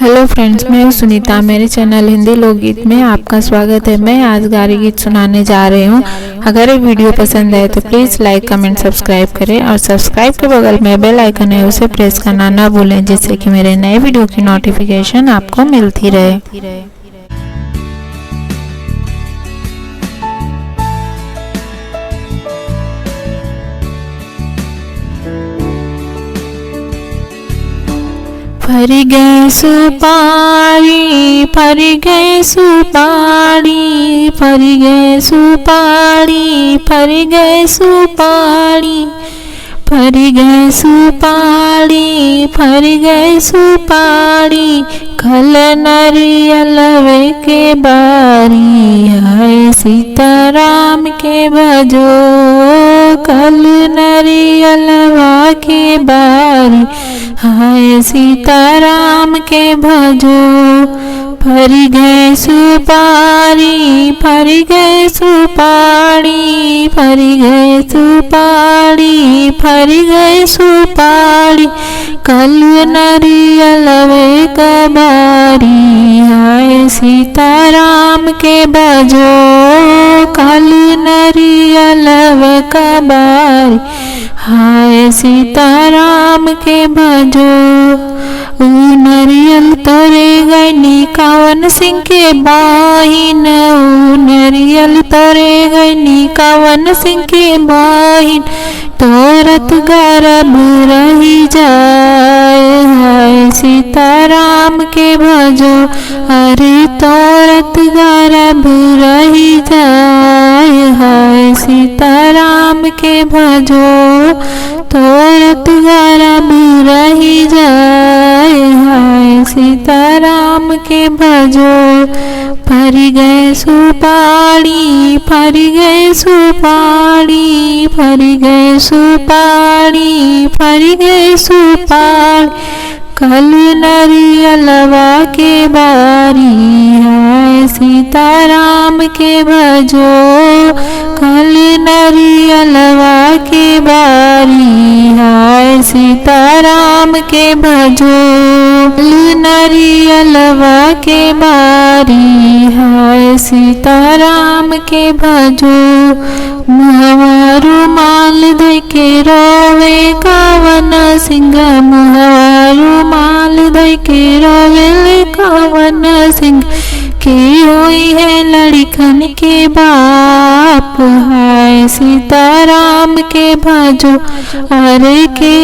Hello friends, मैं हूँ सुनीता। मेरे चैनल हिंदी लोकगीत में आपका स्वागत है। मैं आज गारी गीत सुनाने जा रही हूँ। अगर ये वीडियो पसंद आए तो प्लीज़ लाइक कमेंट सब्सक्राइब करें और सब्सक्राइब के बगल में बेल आइकन है उसे प्रेस करना ना भूलें, जिससे कि मेरे नए वीडियो की नोटिफिकेशन आपको मिलती रहे। फर गए सुपारी, फर गए सुपारी, फर गए सुपारी, फर गए सुपारी, फर गए सुपारी, फर गए सुपारी, खल नरियलवे के बारी, हाय सीताराम के भजो, खल नरियलवा के बारी, हाय सीताराम के भजो। फर गए सुपारी, फर गए सुपारी, फर गए सुपारी, फर गए सुपारी, कल नरियलवे कबारी, हाय सीताराम के भजो, कल नरियलवे कबारी, हाय सीताराम के भजो। नरियल तोरे गैनी कावन सिंह के बाहिन, नरियल तोरे गैनी कावन सिंह के बाहिन, तोरत गरब रही जाए, हाय सीताराम के भजो, अरे तोरत गरब रही जाए, हाय सीताराम के भजो, तोरत गरब रही जाए, हाय सीताराम के भजो। फर गए सुपारी, फर गए सुपारी, फर गए सुपारी, फर गए सुपारी, कल नरियलवा के बारी, हाय सीताराम के भजो, कल नरियलवा के बारी, हाय सीताराम के भजो, कल नरियलवा के बारी, हाय सीताराम के भजो। मुहवा रुमाल दे के रोवे कावन सिंह, मुहवा रुमाल दे के रोवे कावन सिंह, के होई है लड़कन के बाप, हाय सीताराम के भजो, अरे के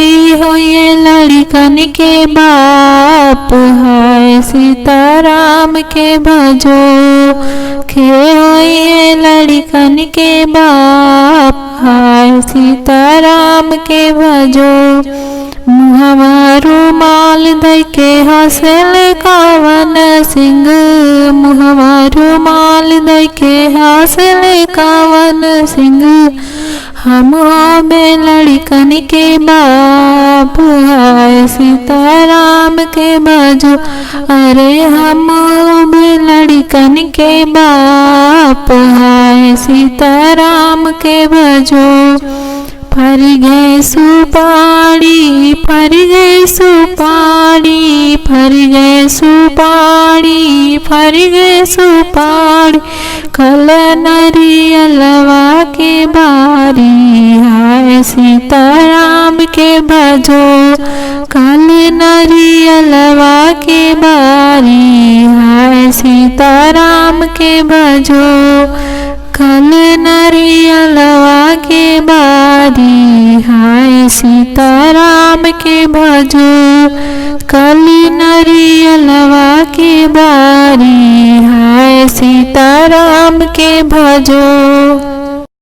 होई है लड़कन के बाप, हाय सीताराम के भजो, के होई है लड़कन के बाप, हाय सीताराम के भजो। मुहवा रुमाल दे के हंसल कावन सिंह, मुहवा रुमाल दे के हंसल कावन सिंह, हम होबे लड़कन के बाप, हाय सीताराम के भजो, अरे हम होबे लड़कन के बाप, हाय सीताराम के भजो। फर गए सुपारी, फर गए सुपारी, फर गए सुपारी, फर गए सुपारी, कल नरियलवा के बारी, हाय सीताराम के भजो, कल नरियलवा के बारी, हाय सीताराम के भजो, कल नरियलवा के बारी, हाय सीताराम के भजो, कल नरियलवा के बारी, हाय सीताराम के भजो।